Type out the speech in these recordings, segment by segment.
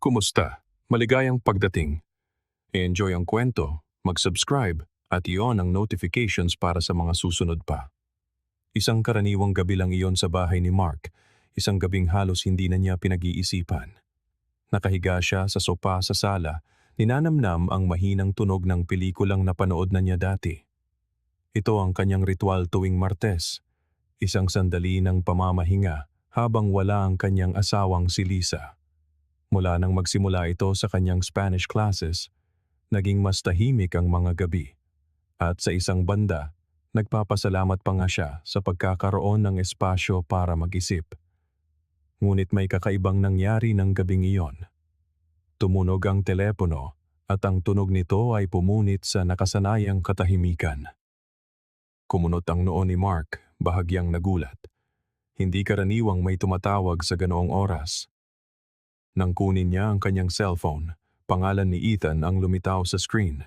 Kumusta? Maligayang pagdating. I-enjoy ang kwento, mag-subscribe at i-on ang notifications para sa mga susunod pa. Isang karaniwang gabi lang iyon sa bahay ni Mark, isang gabing halos hindi na niya pinag-iisipan. Nakahiga siya sa sopa sa sala, ninanamnam ang mahinang tunog ng pelikulang napanood na niya dati. Ito ang kanyang ritual tuwing Martes, isang sandali ng pamamahinga habang wala ang kanyang asawang si Lisa. Mula nang magsimula ito sa kanyang Spanish classes, naging mas tahimik ang mga gabi. At sa isang banda, nagpapasalamat pa nga siya sa pagkakaroon ng espasyo para mag-isip. Ngunit may kakaibang nangyari ng gabing iyon. Tumunog ang telepono at ang tunog nito ay pumunit sa nakasanayang katahimikan. Kumunot ang noo ni Mark, bahagyang nagulat. Hindi karaniwang may tumatawag sa ganoong oras. Nang kunin niya ang kanyang cellphone, pangalan ni Ethan ang lumitaw sa screen.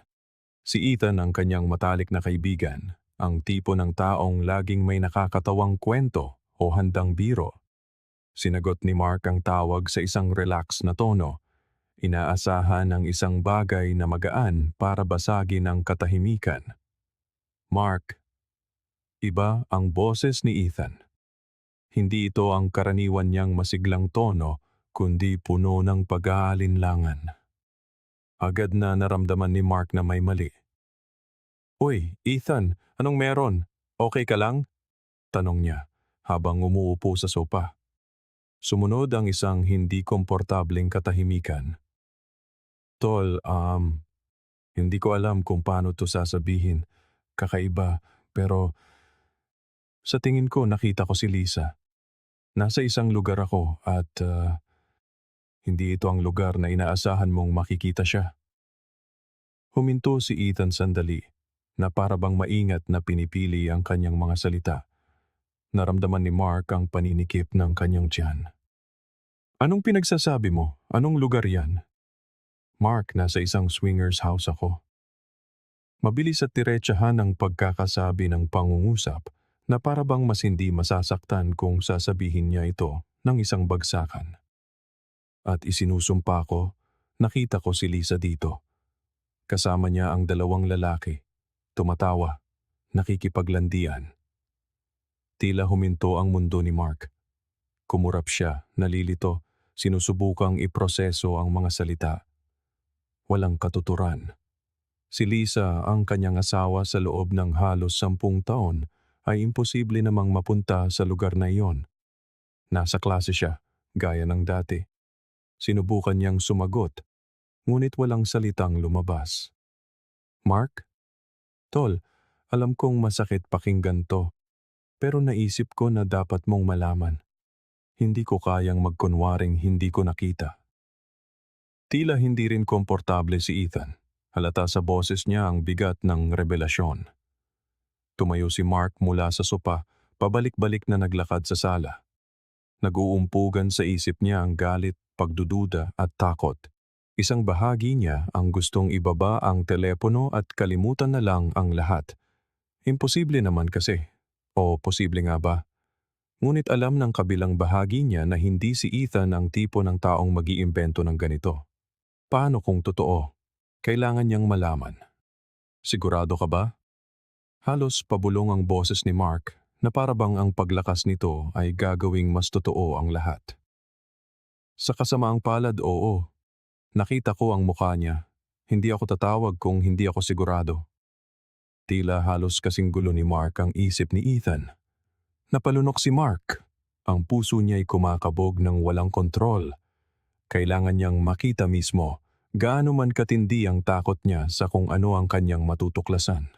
Si Ethan ang kanyang matalik na kaibigan, ang tipo ng taong laging may nakakatawang kwento o handang biro. Sinagot ni Mark ang tawag sa isang relax na tono. Inaasahan ang isang bagay na magaan para basagin ang katahimikan. Mark, iba ang boses ni Ethan. Hindi ito ang karaniwan niyang masiglang tono, kundi puno ng pag-aalinlangan. Agad na naramdaman ni Mark na may mali. "Uy, Ethan, anong meron? Okay ka lang?" tanong niya habang umuupo sa sopa. Sumunod ang isang hindi komportableng katahimikan. "Tol, hindi ko alam kung paano to sasabihin. Kakaiba, pero sa tingin ko nakita ko si Lisa. Nasa isang lugar ako at hindi ito ang lugar na inaasahan mong makikita siya." Huminto si Ethan sandali, na para bang maingat na pinipili ang kanyang mga salita. Naramdaman ni Mark ang paninikip ng kanyang tiyan. "Anong pinagsasabi mo? Anong lugar yan?" "Mark, nasa isang swingers house ako." Mabilis at diretsahan ang pagkakasabi ng pangungusap na para bang mas hindi masasaktan kung sasabihin niya ito ng isang bagsakan. "At isinusumpa ko, nakita ko si Lisa dito. Kasama niya ang dalawang lalaki. Tumatawa, nakikipaglandian." Tila huminto ang mundo ni Mark. Kumurap siya, nalilito, sinusubukang iproseso ang mga salita. Walang katuturan. Si Lisa, ang kanyang asawa sa loob ng halos 10 taon, ay imposible namang mapunta sa lugar na iyon. Nasa klase siya, gaya ng dati. Sinubukan niyang sumagot, ngunit walang salitang lumabas. "Mark? Tol, alam kong masakit pakinggan to, pero naisip ko na dapat mong malaman. Hindi ko kayang magkunwaring hindi ko nakita." Tila hindi rin komportable si Ethan. Halata sa boses niya ang bigat ng revelasyon. Tumayo si Mark mula sa sopa, pabalik-balik na naglakad sa sala. Nag-uumpugan sa isip niya ang galit, pagdududa at takot. Isang bahagi niya ang gustong ibaba ang telepono at kalimutan na lang ang lahat. Imposible naman kasi. O posible nga ba? Ngunit alam ng kabilang bahagi niya na hindi si Ethan ang tipo ng taong mag-iimbento ng ganito. Paano kung totoo? Kailangan niyang malaman. "Sigurado ka ba?" Halos pabulong ang boses ni Mark na para bang ang paglakas nito ay gagawing mas totoo ang lahat. "Sa kasamaang palad, oo. Nakita ko ang mukha niya. Hindi ako tatawag kung hindi ako sigurado." Tila halos kasing gulo ni Mark ang isip ni Ethan. Napalunok si Mark. Ang puso niya ay kumakabog ng walang kontrol. Kailangan niyang makita mismo gaano man katindi ang takot niya sa kung ano ang kanyang matutuklasan.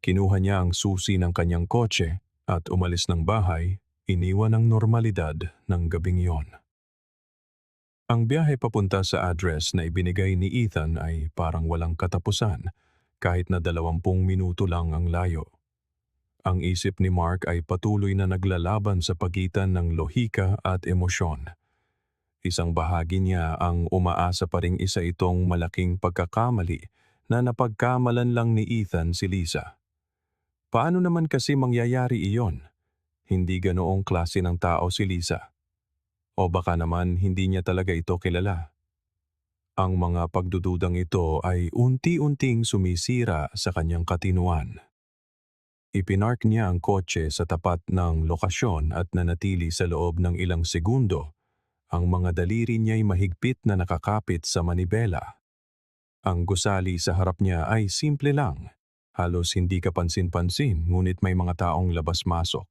Kinuha niya ang susi ng kanyang kotse at umalis ng bahay, iniwan ang normalidad ng gabing iyon. Ang biyahe papunta sa address na ibinigay ni Ethan ay parang walang katapusan, kahit na 20 minuto lang ang layo. Ang isip ni Mark ay patuloy na naglalaban sa pagitan ng lohika at emosyon. Isang bahagi niya ang umaasa pa ring isa itong malaking pagkakamali na napagkamalan lang ni Ethan si Lisa. Paano naman kasi mangyayari iyon? Hindi ganoong klase ng tao si Lisa. O baka naman hindi niya talaga ito kilala. Ang mga pagdududang ito ay unti-unting sumisira sa kanyang katinuan. Ipinark niya ang kotse sa tapat ng lokasyon at nanatili sa loob ng ilang segundo. Ang mga daliri niya'y mahigpit na nakakapit sa manibela. Ang gusali sa harap niya ay simple lang. Halos hindi kapansin-pansin ngunit may mga taong labas-masok.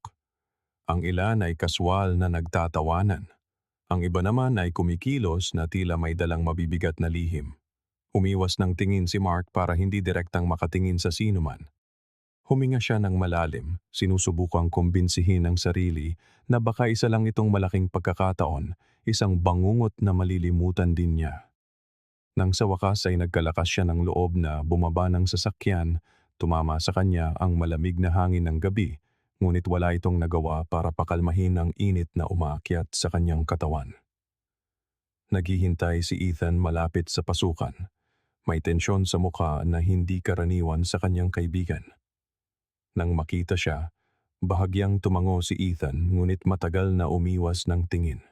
Ang ilan ay kaswal na nagtatawanan. Ang iba naman ay kumikilos na tila may dalang mabibigat na lihim. Umiwas ng tingin si Mark para hindi direktang makatingin sa sinuman. Huminga siya ng malalim, sinusubukang kumbinsihin ang sarili na baka isa lang itong malaking pagkakataon, isang bangungot na malilimutan din niya. Nang sa wakas ay nagkalakas siya ng loob na bumaba ng sasakyan, tumama sa kanya ang malamig na hangin ng gabi, ngunit wala itong nagawa para pakalmahin ang init na umaakyat sa kanyang katawan. Naghihintay si Ethan malapit sa pasukan. May tensyon sa mukha na hindi karaniwan sa kanyang kaibigan. Nang makita siya, bahagyang tumango si Ethan ngunit matagal na umiwas ng tingin.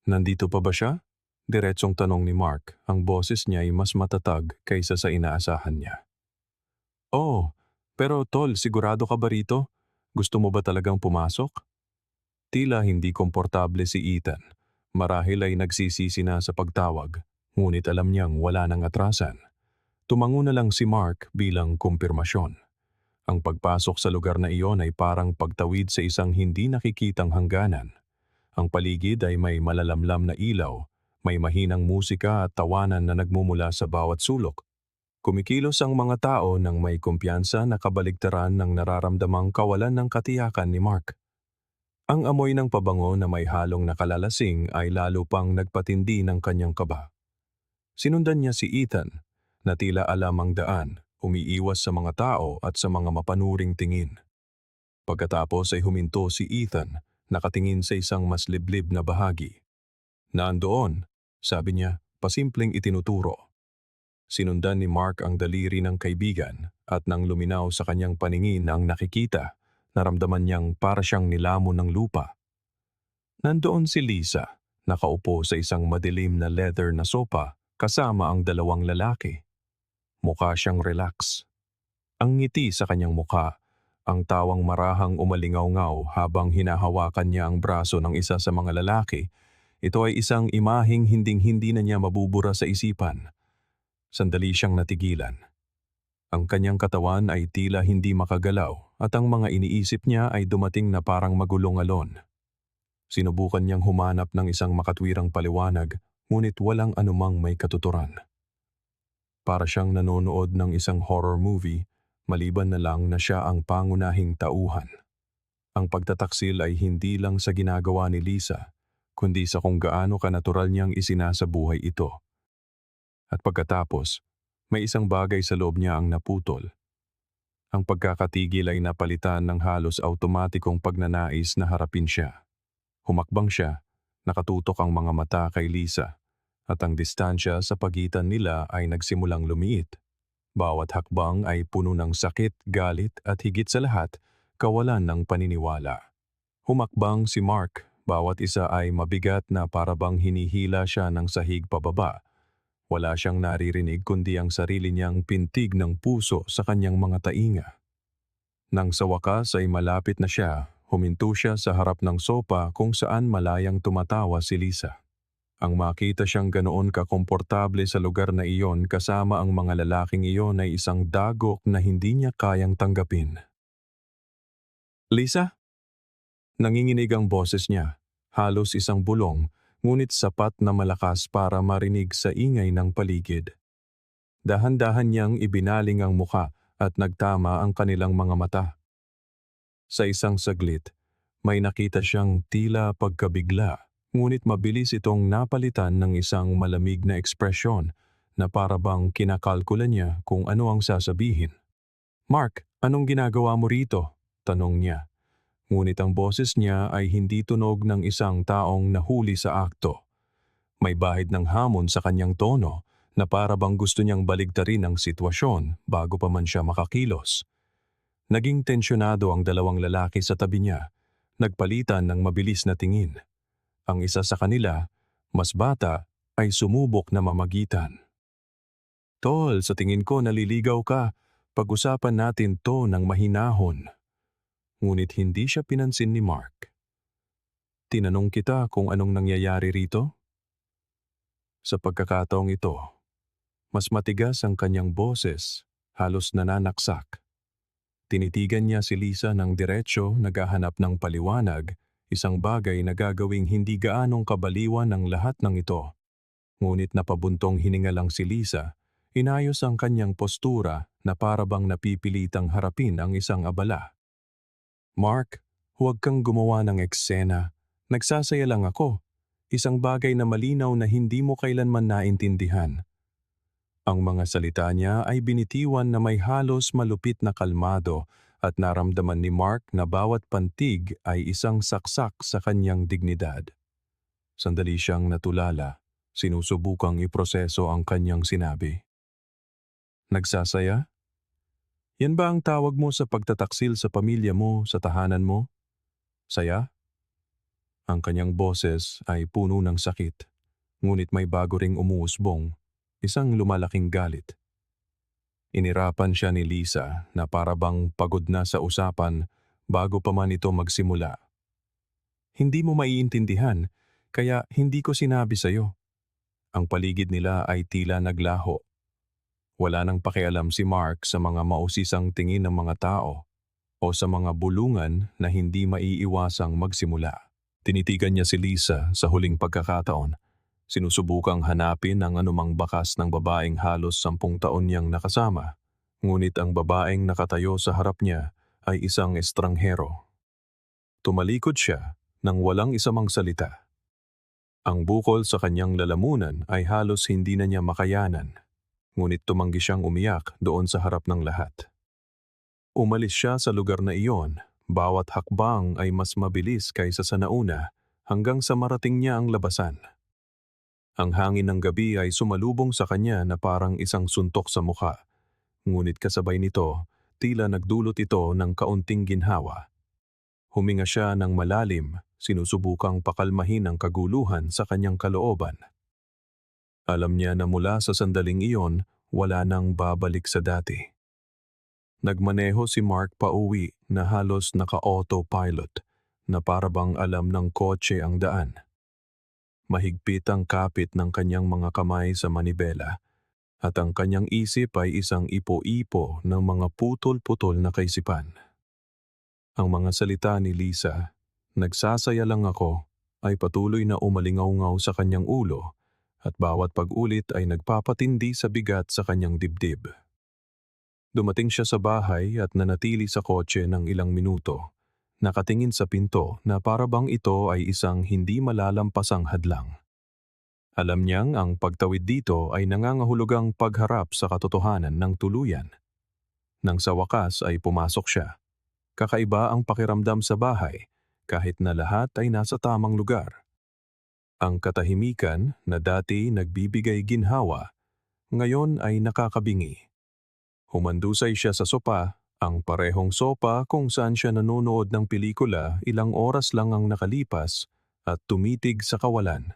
Nandito pa ba siya? Diretsong tanong ni Mark, ang boses niya ay mas matatag kaysa sa inaasahan niya. Oh, pero tol, sigurado ka ba rito? Gusto mo ba talagang pumasok? Tila hindi komportable si Ethan. Marahil ay nagsisisi na sa pagtawag, ngunit alam niyang wala nang atrasan. Tumango na lang si Mark bilang kumpirmasyon. Ang pagpasok sa lugar na iyon ay parang pagtawid sa isang hindi nakikitang hangganan. Ang paligid ay may malalamlam na ilaw, may mahinang musika at tawanan na nagmumula sa bawat sulok. Kumikilos ang mga tao nang may kumpiyansa na kabaligtaran ng nararamdamang kawalan ng katiyakan ni Mark. Ang amoy ng pabango na may halong nakalalasing ay lalo pang nagpatindi ng kanyang kaba. Sinundan niya si Ethan, na tila alam ang daan, umiiwas sa mga tao at sa mga mapanuring tingin. Pagkatapos ay huminto si Ethan, nakatingin sa isang mas liblib na bahagi. Naandoon, sabi niya, pasimpleng itinuturo. Sinundan ni Mark ang daliri ng kaibigan at nang luminaw sa kanyang paningin ang nakikita, naramdaman niyang para siyang nilamon ng lupa. Nandoon si Lisa, nakaupo sa isang madilim na leather na sopa kasama ang dalawang lalaki. Mukha siyang relax. Ang ngiti sa kanyang mukha, ang tawang marahang umalingaw-ngaw habang hinahawakan niya ang braso ng isa sa mga lalaki. Ito ay isang imaheng hinding-hindi na niya mabubura sa isipan. Sandali siyang natigilan. Ang kanyang katawan ay tila hindi makagalaw at ang mga iniisip niya ay dumating na parang magulong alon. Sinubukan niyang humanap ng isang makatwirang paliwanag, ngunit walang anumang may katuturan. Para siyang nanonood ng isang horror movie, maliban na lang na siya ang pangunahing tauhan. Ang pagtataksil ay hindi lang sa ginagawa ni Lisa, kundi sa kung gaano kanatural niyang isinasabuhay ito. At pagkatapos, may isang bagay sa loob niya ang naputol. Ang pagkakatigil ay napalitan ng halos automatikong pagnanais na harapin siya. Humakbang siya, nakatutok ang mga mata kay Lisa, at ang distansya sa pagitan nila ay nagsimulang lumiit. Bawat hakbang ay puno ng sakit, galit at higit sa lahat, kawalan ng paniniwala. Humakbang si Mark, bawat isa ay mabigat na parabang hinihila siya ng sahig pababa. Wala siyang naririnig kundi ang sarili niyang pintig ng puso sa kanyang mga tainga. Nang sa wakas ay malapit na siya, huminto siya sa harap ng sopa kung saan malayang tumatawa si Lisa. Ang makita siyang ganoon kakomportable sa lugar na iyon kasama ang mga lalaking iyon ay isang dagok na hindi niya kayang tanggapin. Lisa? Nanginginig ang boses niya, halos isang bulong, ngunit sapat na malakas para marinig sa ingay ng paligid. Dahan-dahan niyang ibinaling ang muka at nagtama ang kanilang mga mata. Sa isang saglit, may nakita siyang tila pagkabigla, ngunit mabilis itong napalitan ng isang malamig na ekspresyon na parabang kinakalkula niya kung ano ang sasabihin. "Mark, anong ginagawa mo rito?" tanong niya. Ngunit ang boses niya ay hindi tunog ng isang taong nahuli sa akto. May bahid ng hamon sa kanyang tono na para bang gusto niyang baligtarin ang sitwasyon bago pa man siya makakilos. Naging tensyonado ang dalawang lalaki sa tabi niya, nagpalitan ng mabilis na tingin. Ang isa sa kanila, mas bata, ay sumubok na mamagitan. Tol, sa tingin ko naliligaw ka. Pag-usapan natin to ng mahinahon. Ngunit hindi siya pinansin ni Mark. Tinanong kita kung anong nangyayari rito. Sa pagkakataong ito, mas matigas ang kanyang boses, halos nananaksak. Tinitigan niya si Lisa ng diretsyo, naghahanap ng paliwanag, isang bagay na gagawing hindi gaanong kabaliwan ng lahat ng ito. Ngunit napabuntong hininga lang si Lisa, inayos ang kanyang postura na parabang napipilitang harapin ang isang abala. Mark, huwag kang gumawa ng eksena. Nagsasaya lang ako. Isang bagay na malinaw na hindi mo kailanman naintindihan. Ang mga salita niya ay binitiwan na may halos malupit na kalmado at naramdaman ni Mark na bawat pantig ay isang saksak sa kanyang dignidad. Sandali siyang natulala, sinusubukang iproseso ang kanyang sinabi. Nagsasaya? Yan ba ang tawag mo sa pagtataksil sa pamilya mo, sa tahanan mo? Saya? Ang kanyang boses ay puno ng sakit, ngunit may bago ring umuusbong, isang lumalaking galit. Inirapan siya ni Lisa na parabang pagod na sa usapan bago pa man ito magsimula. Hindi mo maiintindihan, kaya hindi ko sinabi sa'yo. Ang paligid nila ay tila naglaho. Wala nang pakialam si Mark sa mga mausisang tingin ng mga tao o sa mga bulungan na hindi maiiwasang magsimula. Tinitigan niya si Lisa sa huling pagkakataon. Sinusubukang hanapin ang anumang bakas ng babaeng halos 10 taon niyang nakasama. Ngunit ang babaeng nakatayo sa harap niya ay isang estranghero. Tumalikod siya nang walang isamang salita. Ang bukol sa kanyang lalamunan ay halos hindi na niya makayanan. Ngunit tumanggi siyang umiyak doon sa harap ng lahat. Umalis siya sa lugar na iyon, bawat hakbang ay mas mabilis kaysa sa nauna hanggang sa marating niya ang labasan. Ang hangin ng gabi ay sumalubong sa kanya na parang isang suntok sa mukha, ngunit kasabay nito, tila nagdulot ito ng kaunting ginhawa. Huminga siya ng malalim, sinusubukang pakalmahin ang kaguluhan sa kanyang kalooban. Alam niya na mula sa sandaling iyon, wala nang babalik sa dati. Nagmaneho si Mark pauwi na halos naka-autopilot, na parabang alam ng kotse ang daan. Mahigpit ang kapit ng kanyang mga kamay sa manibela, at ang kanyang isip ay isang ipo-ipo ng mga putol-putol na kaisipan. Ang mga salita ni Lisa, nagsasaya lang ako, ay patuloy na umalingaw-ngaw sa kanyang ulo, at bawat pag-ulit ay nagpapatindi sa bigat sa kanyang dibdib. Dumating siya sa bahay at nanatili sa kotse ng ilang minuto, nakatingin sa pinto na parabang ito ay isang hindi malalampasang hadlang. Alam niyang ang pagtawid dito ay nangangahulugang pagharap sa katotohanan ng tuluyan. Nang sa wakas ay pumasok siya. Kakaiba ang pakiramdam sa bahay, kahit na lahat ay nasa tamang lugar. Ang katahimikan na dati nagbibigay ginhawa, ngayon ay nakakabingi. Humandusay siya sa sopa, ang parehong sopa kung saan siya nanonood ng pelikula, ilang oras lang ang nakalipas at tumitig sa kawalan.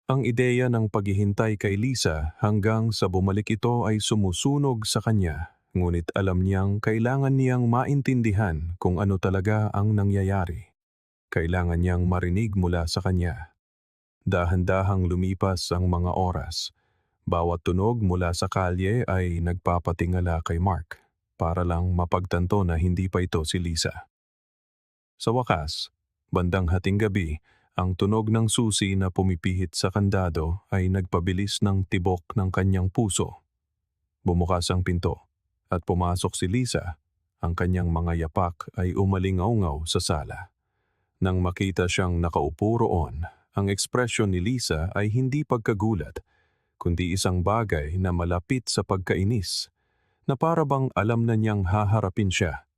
Ang ideya ng paghihintay kay Lisa hanggang sa bumalik ito ay sumusunog sa kanya, ngunit alam niyang kailangan niyang maintindihan kung ano talaga ang nangyayari. Kailangan niyang marinig mula sa kanya. Dahan-dahang lumipas ang mga oras. Bawat tunog mula sa kalye ay nagpapatingala kay Mark, para lang mapagtanto na hindi pa ito si Lisa. Sa wakas, bandang hating gabi, ang tunog ng susi na pumipihit sa kandado ay nagpabilis ng tibok ng kanyang puso. Bumukas ang pinto, at pumasok si Lisa. Ang kanyang mga yapak ay umalingaw-ngaw sa sala. Nang makita siyang nakaupo roon, ang ekspresyon ni Lisa ay hindi pagkagulat, kundi isang bagay na malapit sa pagkainis, na parabang alam na niyang haharapin siya.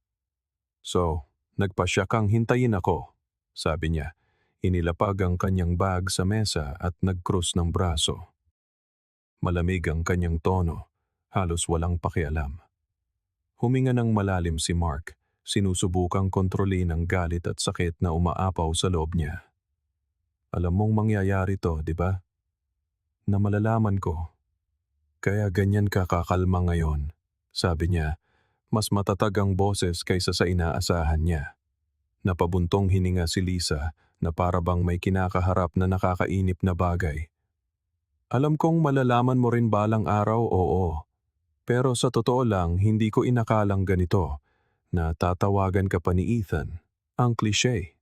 So, nagpasya kang hintayin ako, sabi niya. Inilapag ang kanyang bag sa mesa at nagkrus ng braso. Malamig ang kanyang tono, halos walang pakialam. Huminga ng malalim si Mark, sinusubukang kontrolin ang galit at sakit na umaapaw sa loob niya. Alam mong mangyayari to, di ba? na malalaman ko. Kaya ganyan ka kakalma ngayon. Sabi niya, mas matatag ang boses kaysa sa inaasahan niya. Napabuntong hininga si Lisa na para bang may kinakaharap na nakakainip na bagay. Alam kong malalaman mo rin balang araw, oo. Pero sa totoo lang, hindi ko inakalang ganito na tatawagan ka pa ni Ethan. Ang cliche.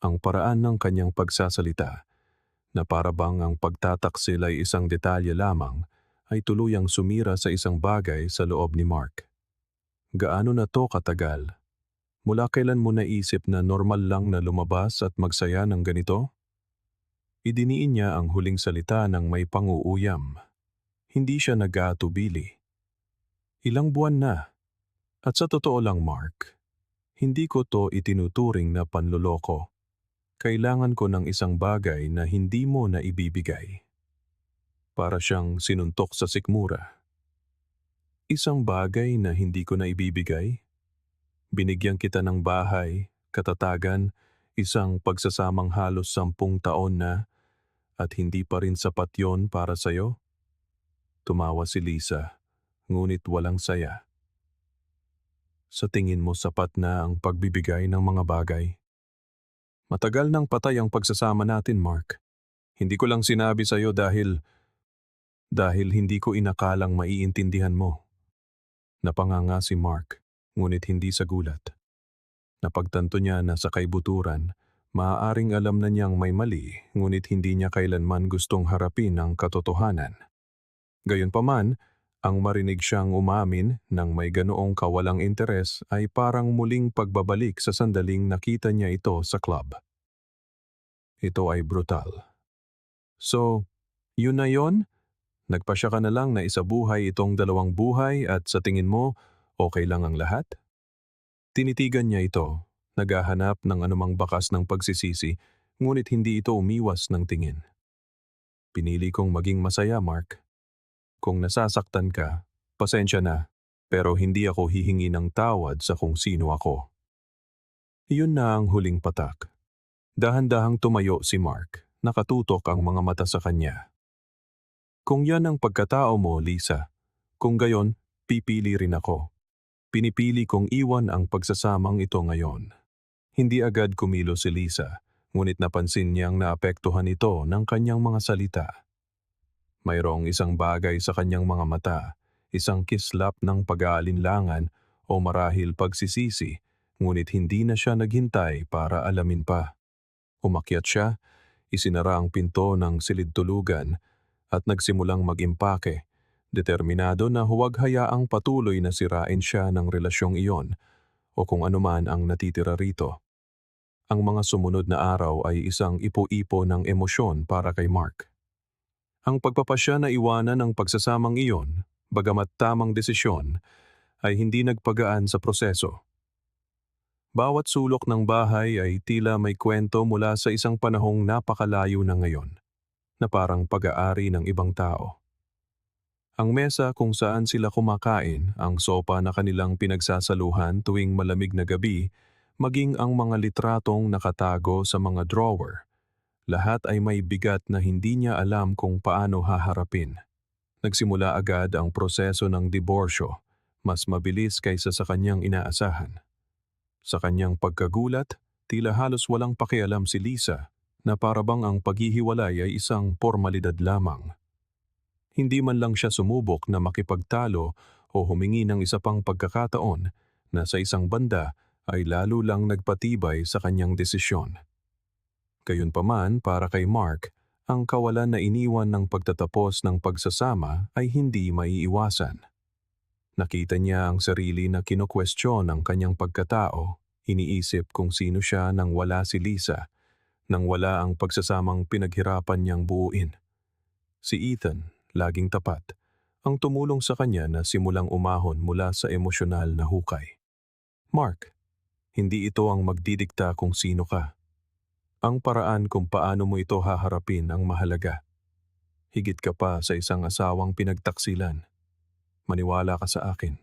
Ang paraan ng kanyang pagsasalita na para bang ang pagtataksil ay isang detalye lamang ay tuluyang sumira sa isang bagay sa loob ni Mark. Gaano na to katagal? Mula kailan mo naisip na normal lang na lumabas at magsaya ng ganito? Idiniin niya ang huling salita ng may panguuyam. Hindi siya nag-aatubili. Ilang buwan na. At sa totoo lang, Mark, hindi ko to itinuturing na panloloko. Kailangan ko ng isang bagay na hindi mo na ibibigay. Para siyang sinuntok sa sikmura. Isang bagay na hindi ko na ibibigay? Binigyan kita ng bahay, katatagan, isang pagsasamang halos 10 taon na, at hindi pa rin sapat yon para sa'yo? Tumawa si Lisa, ngunit walang saya. Sa tingin mo sapat na ang pagbibigay ng mga bagay? Matagal nang patay ang pagsasama natin, Mark. Hindi ko lang sinabi sa'yo dahil hindi ko inakalang maiintindihan mo. Napanganga si Mark, ngunit hindi sa gulat. Napagtanto niya na sa kaibuturan, maaaring alam na niyang may mali, ngunit hindi niya kailanman gustong harapin ang katotohanan. Gayunpaman, ang marinig siyang umamin ng may ganoong kawalang interes ay parang muling pagbabalik sa sandaling nakita niya ito sa club. Ito ay brutal. So, yun na yon? Nagpasya ka na lang na isabuhay itong 2 buhay at sa tingin mo, okay lang ang lahat? Tinitigan niya ito, naghahanap ng anumang bakas ng pagsisisi, ngunit hindi ito umiwas ng tingin. Pinili kong maging masaya, Mark. Kung nasasaktan ka, pasensya na, pero hindi ako hihingi ng tawad sa kung sino ako. Iyon na ang huling patak. Dahan-dahang tumayo si Mark, nakatutok ang mga mata sa kanya. Kung yan ang pagkatao mo, Lisa, kung gayon, pipili rin ako. Pinipili kong iwan ang pagsasamang ito ngayon. Hindi agad kumilo si Lisa, ngunit napansin niyang naapektuhan ito ng kanyang mga salita. Mayroong isang bagay sa kanyang mga mata, isang kislap ng pag-aalinlangan o marahil pagsisisi, ngunit hindi na siya naghintay para alamin pa. Umakyat siya, isinara ang pinto ng silid-tulugan at nagsimulang mag-impake, determinado na huwag hayaang patuloy na sirain siya ng relasyong iyon o kung anuman ang natitira rito. Ang mga sumunod na araw ay isang ipo-ipo ng emosyon para kay Mark. Ang pagpapasya na iwanan ang pagsasamang iyon, bagamat tamang desisyon, ay hindi nagpagaan sa proseso. Bawat sulok ng bahay ay tila may kwento mula sa isang panahong napakalayo na ngayon, na parang pag-aari ng ibang tao. Ang mesa kung saan sila kumakain, ang sopa na kanilang pinagsasaluhan tuwing malamig na gabi, maging ang mga litratong nakatago sa mga drawer. Lahat ay may bigat na hindi niya alam kung paano haharapin. Nagsimula agad ang proseso ng diborsyo, mas mabilis kaysa sa kanyang inaasahan. Sa kanyang pagkagulat, tila halos walang pakialam si Lisa na parabang ang paghihiwalay ay isang pormalidad lamang. Hindi man lang siya sumubok na makipagtalo o humingi ng isa pang pagkakataon na sa isang banda ay lalo lang nagpatibay sa kanyang desisyon. Gayunpaman para kay Mark, ang kawalan na iniwan ng pagtatapos ng pagsasama ay hindi maiiwasan. Nakita niya ang sarili na kino-question ang kanyang pagkatao, iniisip kung sino siya nang wala si Lisa, nang wala ang pagsasamang pinaghirapan niyang buuin. Si Ethan, laging tapat, ang tumulong sa kanya na simulang umahon mula sa emosyonal na hukay. Mark, hindi ito ang magdidikta kung sino ka. Ang paraan kung paano mo ito haharapin ang mahalaga. Higit ka pa sa isang asawang pinagtaksilan. Maniwala ka sa akin.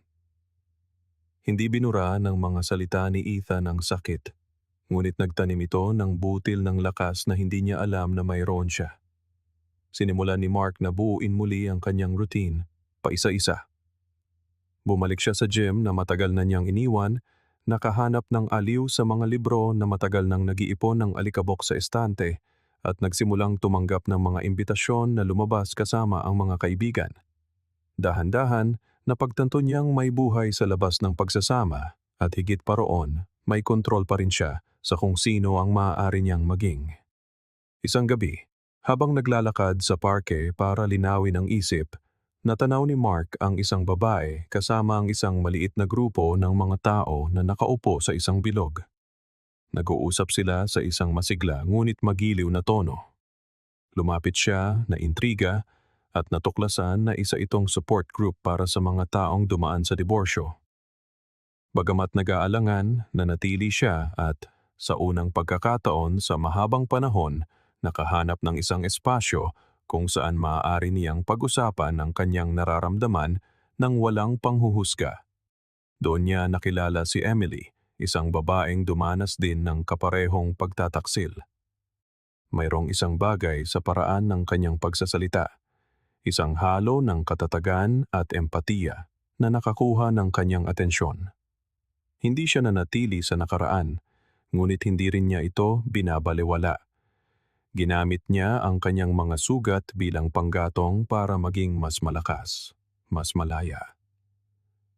Hindi binura ng mga salita ni Ethan ang sakit, ngunit nagtanim ito ng butil ng lakas na hindi niya alam na mayroon siya. Sinimulan ni Mark na buuin muli ang kanyang routine, paisa-isa. Bumalik siya sa gym na matagal na niyang iniwan, nakahanap ng aliw sa mga libro na matagal nang nag-iipon ng alikabok sa estante, at nagsimulang tumanggap ng mga imbitasyon na lumabas kasama ang mga kaibigan. Dahan-dahan, napagtanto niyang may buhay sa labas ng pagsasama, at higit pa roon, may kontrol pa rin siya sa kung sino ang maaari niyang maging. Isang gabi, habang naglalakad sa parke para linawin ang isip, natanaw ni Mark ang isang babae kasama ang isang maliit na grupo ng mga tao na nakaupo sa isang bilog. Nag-uusap sila sa isang masigla ngunit magiliw na tono. Lumapit siya na intriga at natuklasan na isa itong support group para sa mga taong dumaan sa diborsyo. Bagamat nag-aalangan, nanatili siya at sa unang pagkakataon sa mahabang panahon, nakahanap ng isang espasyo kung saan maaari niyang pag-usapan ang kanyang nararamdaman ng walang panghuhusga. Doon niya nakilala si Emily, isang babaeng dumanas din ng kaparehong pagtataksil. Mayroong isang bagay sa paraan ng kanyang pagsasalita, isang halo ng katatagan at empatiya na nakakuha ng kanyang atensyon. Hindi siya nanatili sa nakaraan, ngunit hindi rin niya ito binabalewala. Ginamit niya ang kanyang mga sugat bilang panggatong para maging mas malakas, mas malaya.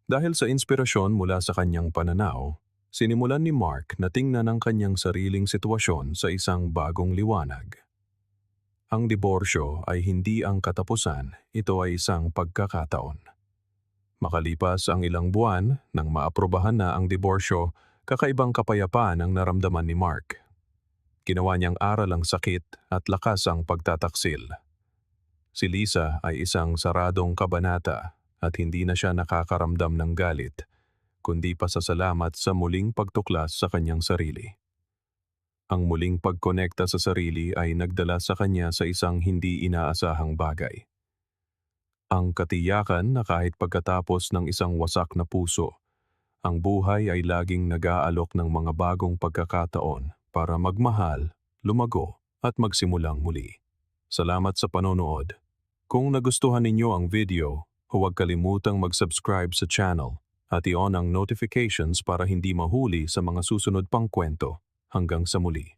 Dahil sa inspirasyon mula sa kanyang pananaw, sinimulan ni Mark na tingnan ang kanyang sariling sitwasyon sa isang bagong liwanag. Ang diborsyo ay hindi ang katapusan, ito ay isang pagkakataon. Makalipas ang ilang buwan, nang maaprobahan na ang diborsyo, kakaibang kapayapaan ang naramdaman ni Mark. Ginawa niyang aral ang sakit at lakas ang pagtataksil. Si Lisa ay isang saradong kabanata at hindi na siya nakakaramdam ng galit, kundi pasasalamat sa muling pagtuklas sa kanyang sarili. Ang muling pagkonekta sa sarili ay nagdala sa kanya sa isang hindi inaasahang bagay. Ang katiyakan na kahit pagkatapos ng isang wasak na puso, ang buhay ay laging nag-aalok ng mga bagong pagkakataon para magmahal, lumago at magsimulang muli. Salamat sa panonood. Kung nagustuhan ninyo ang video, huwag kalimutang mag-subscribe sa channel at i-on ang notifications para hindi mahuli sa mga susunod pang kwento. Hanggang sa muli.